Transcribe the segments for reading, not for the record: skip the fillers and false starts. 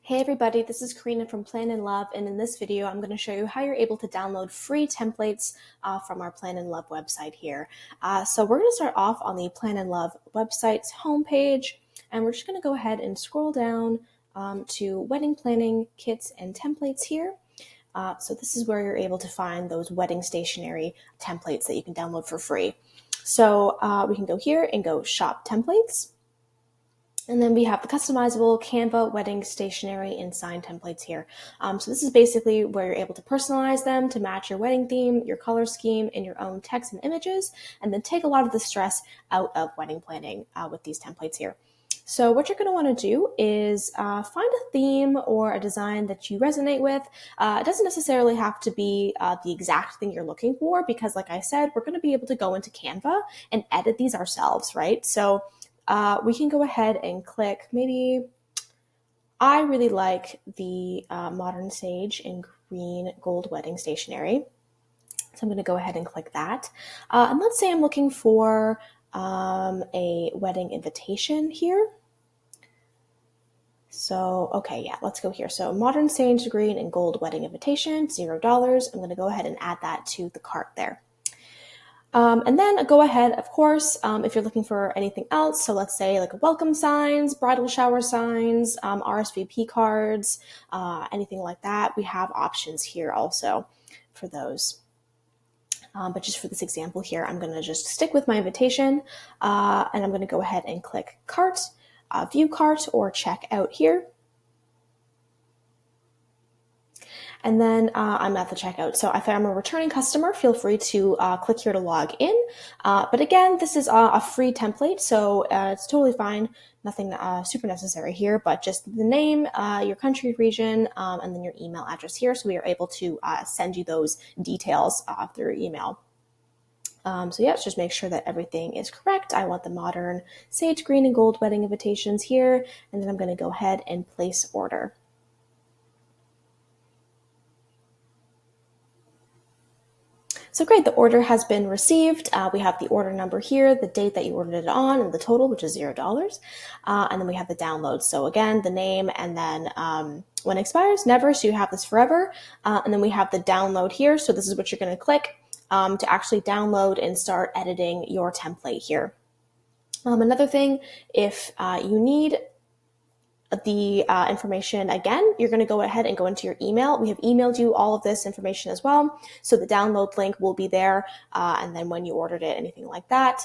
Hey everybody, this is Karina from Plan in Love, and in this video I'm going to show you how you're able to download free templates from our Plan in Love website here. So we're going to start off on the Plan in Love website's homepage, and we're just going to go ahead and scroll down to wedding planning kits and templates here. So this is where you're able to find those wedding stationery templates that you can download for free. So we can go here and go shop templates. And then we have the customizable Canva wedding stationery and sign templates here. So this is basically where you're able to personalize them to match your wedding theme, your color scheme, and your own text and images, and then take a lot of the stress out of wedding planning with these templates here. So what you're going to want to do is find a theme or a design that you resonate with. It doesn't necessarily have to be the exact thing you're looking for because, like I said, we're going to be able to go into Canva and edit these ourselves, right? So we can go ahead and click maybe, I really like the Modern Sage in green gold wedding stationery. So I'm going to go ahead and click that. And let's say I'm looking for a wedding invitation here. So, okay, yeah, let's go here. So Modern Sage green and gold wedding invitation, $0. I'm going to go ahead and add that to the cart there. And then go ahead, of course, if you're looking for anything else. So let's say like welcome signs, bridal shower signs, RSVP cards, anything like that. We have options here also for those. But just for this example here, I'm going to just stick with my invitation and I'm going to go ahead and click cart, view cart, or check out here. And then I'm at the checkout. So if I'm a returning customer, feel free to click here to log in. But again, this is a free template, so it's totally fine. Nothing super necessary here, but just the name, your country, region, and then your email address here. So we are able to send you those details through email. So yeah, just make sure that everything is correct. I want the modern sage green and gold wedding invitations here. And then I'm going to go ahead and place order. So great, the order has been received. We have the order number here, the date that you ordered it on, and the total, which is $0. And then we have the download. So again, the name, and then when it expires, never, so you have this forever. And then we have the download here. So this is what you're going to click to actually download and start editing your template here. Another thing, if you need the information again, you're going to go ahead and go into your email. We have emailed you all of this information as well. So the download link will be there. And then when you ordered it, anything like that,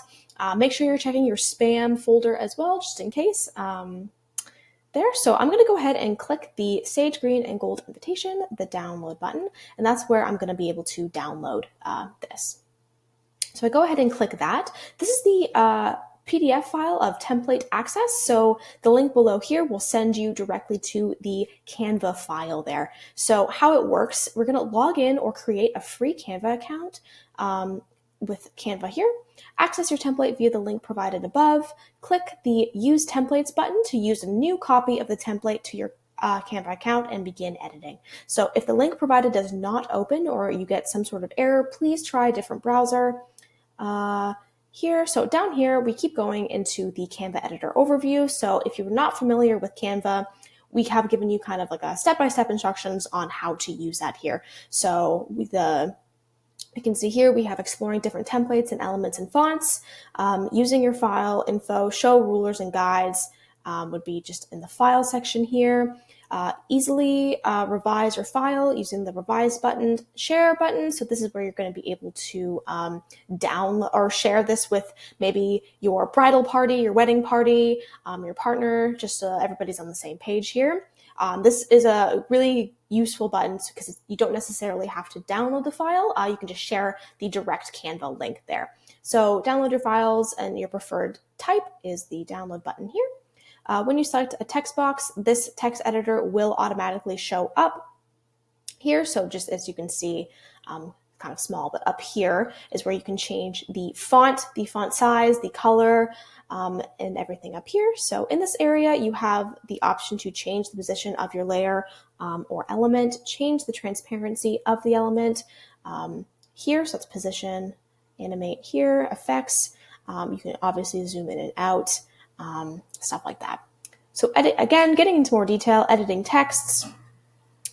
make sure you're checking your spam folder as well, just in case there. So I'm going to go ahead and click the sage green and gold invitation, the download button, and that's where I'm going to be able to download this. So I go ahead and click that. This is the PDF file of template access. So the link below here will send you directly to the Canva file there. So how it works, we're going to log in or create a free Canva account with Canva here. Access your template via the link provided above. Click the Use Templates button to use a new copy of the template to your Canva account and begin editing. So if the link provided does not open or you get some sort of error, please try a different browser. Here, so down here, we keep going into the Canva editor overview. So if you're not familiar with Canva, we have given you kind of like a step-by-step instructions on how to use that here. So you can see here, we have exploring different templates and elements and fonts, using your file info, show rulers and guides would be just in the file section here. Easily revise your file using the revise button, share button. So this is where you're going to be able to download or share this with maybe your bridal party, your wedding party, your partner, just so everybody's on the same page here. This is a really useful button because you don't necessarily have to download the file. You can just share the direct Canva link there. So download your files, and your preferred type is the download button here. When you select a text box, this text editor will automatically show up here. So just as you can see, kind of small, but up here is where you can change the font size, the color, and everything up here. So in this area, you have the option to change the position of your layer or element, change the transparency of the element here. So it's position, animate here, effects. You can obviously zoom in and out. Stuff like that. So again, getting into more detail, editing texts.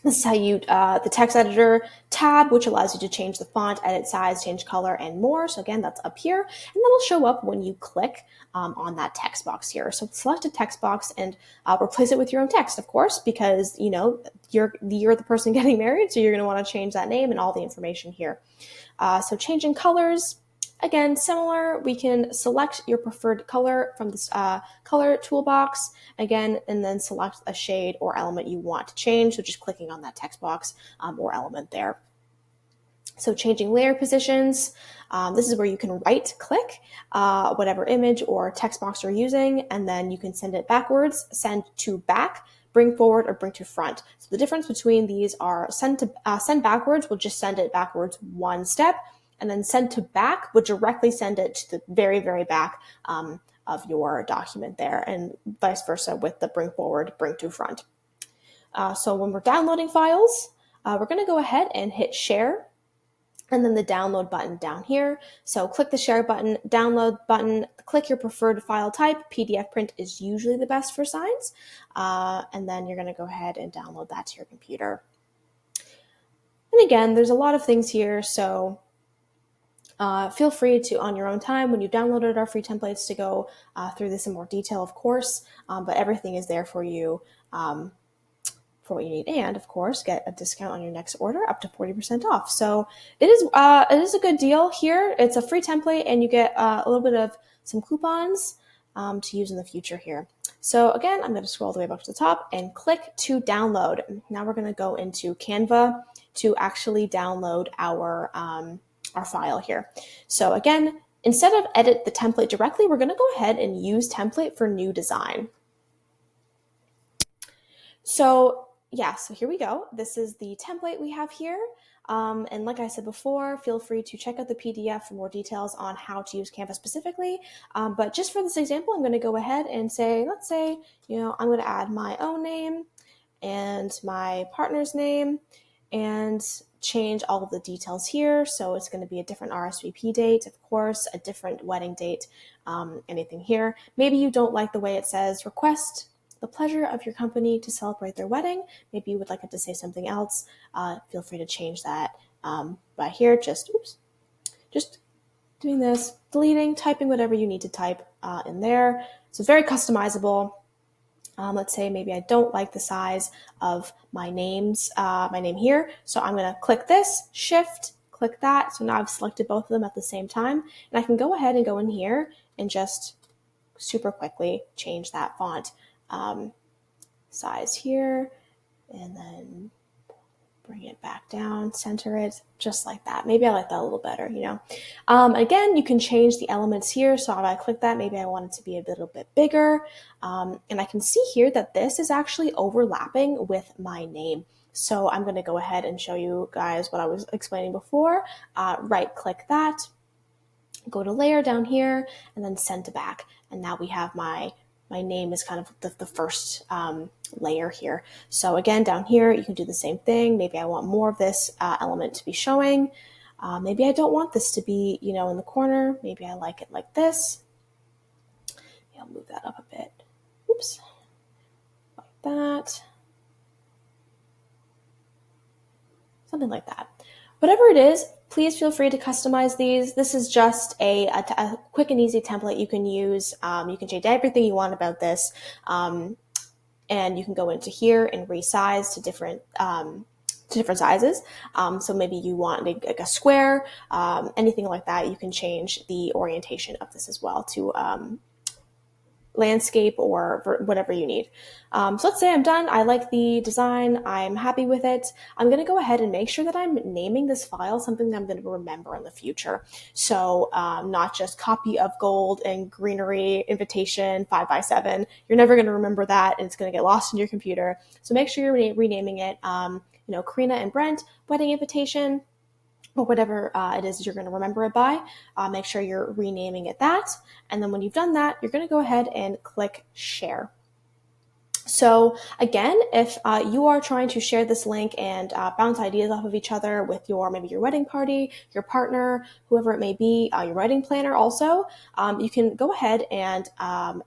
This is how you, the text editor tab, which allows you to change the font, edit size, change color, and more. So again, that's up here, and that'll show up when you click on that text box here. So select a text box and replace it with your own text, of course, because you're the person getting married, so you're going to want to change that name and all the information here. So changing colors. Again, similar, we can select your preferred color from this color toolbox, again, and then select a shade or element you want to change, so just clicking on that text box or element there. So changing layer positions, this is where you can right-click whatever image or text box you're using, and then you can send it backwards, send to back, bring forward, or bring to front. So the difference between these are send backwards will just send it backwards one step, and then send to back would directly send it to the very, very back of your document there, and vice versa with the bring forward, bring to front. So when we're downloading files, we're going to go ahead and hit share, and then the download button down here. So click the share button, download button, click your preferred file type. PDF print is usually the best for signs. And then you're going to go ahead and download that to your computer. And again, there's a lot of things here, so feel free to, on your own time, when you downloaded our free templates, to go through this in more detail, of course, but everything is there for you for what you need, and of course get a discount on your next order up to 40% off. So it is a good deal here. It's a free template, and you get a little bit of some coupons to use in the future here. So again, I'm going to scroll all the way back to the top and click to download. Now we're going to go into Canva to actually download our file here. So again, instead of edit the template directly, we're going to go ahead and use template for new design. So yeah, so here we go. This is the template we have here. And like I said before, feel free to check out the PDF for more details on how to use Canva specifically. But just for this example, I'm going to go ahead and say, let's say, I'm going to add my own name and my partner's name and change all of the details here. So it's going to be a different RSVP date, of course, a different wedding date, anything here. Maybe you don't like the way it says request the pleasure of your company to celebrate their wedding. Maybe you would like it to say something else. Feel free to change that by here. Just doing this, deleting, typing whatever you need to type in there. So it's very customizable. Let's say maybe I don't like the size of my name here. So I'm going to click this, shift, click that. So now I've selected both of them at the same time. And I can go ahead and go in here and just super quickly change that font size here, and then bring it back down, center it, just like that. Maybe I like that a little better, Again, you can change the elements here. So if I click that, maybe I want it to be a little bit bigger. And I can see here that this is actually overlapping with my name. So I'm going to go ahead and show you guys what I was explaining before. Right click that, go to layer down here, and then send to back. And now we have my name is kind of the first layer here. So again, down here, you can do the same thing. Maybe I want more of this element to be showing. Maybe I don't want this to be, in the corner. Maybe I like it like this. Maybe I'll move that up a bit. Oops. Like that. Something like that. Whatever it is, please feel free to customize these. This is just a quick and easy template you can use. You can change everything you want about this. And you can go into here and resize to different sizes. So maybe you want like a square, anything like that. You can change the orientation of this as well to landscape or whatever you need. So let's say I'm done. I like the design. I'm happy with it. I'm going to go ahead and make sure that I'm naming this file something that I'm going to remember in the future. So not just copy of gold and greenery invitation 5x7. You're never going to remember that, and it's going to get lost in your computer. So make sure you're renaming it, Karina and Brent wedding invitation, or whatever it is you're going to remember it by. Make sure you're renaming it that. And then when you've done that, you're going to go ahead and click share. So again, if you are trying to share this link and bounce ideas off of each other with maybe your wedding party, your partner, whoever it may be, your wedding planner also, you can go ahead and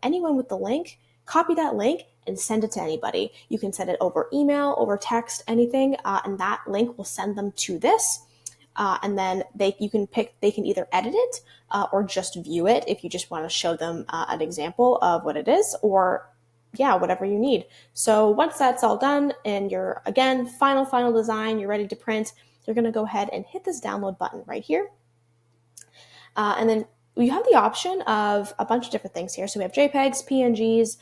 anyone with the link, copy that link, and send it to anybody. You can send it over email, over text, anything, and that link will send them to this. And then they can either edit it or just view it if you just want to show them an example of what it is, or yeah, whatever you need. So once that's all done and you're, again, final design, you're ready to print, you're going to go ahead and hit this download button right here. And then you have the option of a bunch of different things here. So we have JPEGs, PNGs,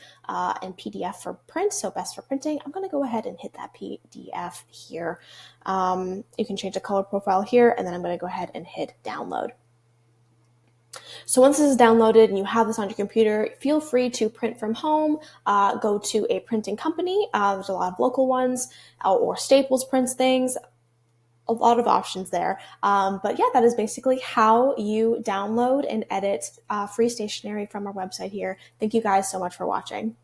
and PDF for print, so best for printing. I'm going to go ahead and hit that PDF here. You can change the color profile here, and then I'm going to go ahead and hit download. So once this is downloaded and you have this on your computer, feel free to print from home, go to a printing company. There's a lot of local ones, or Staples prints things. A lot of options there. But yeah, that is basically how you download and edit free stationery from our website here. Thank you guys so much for watching.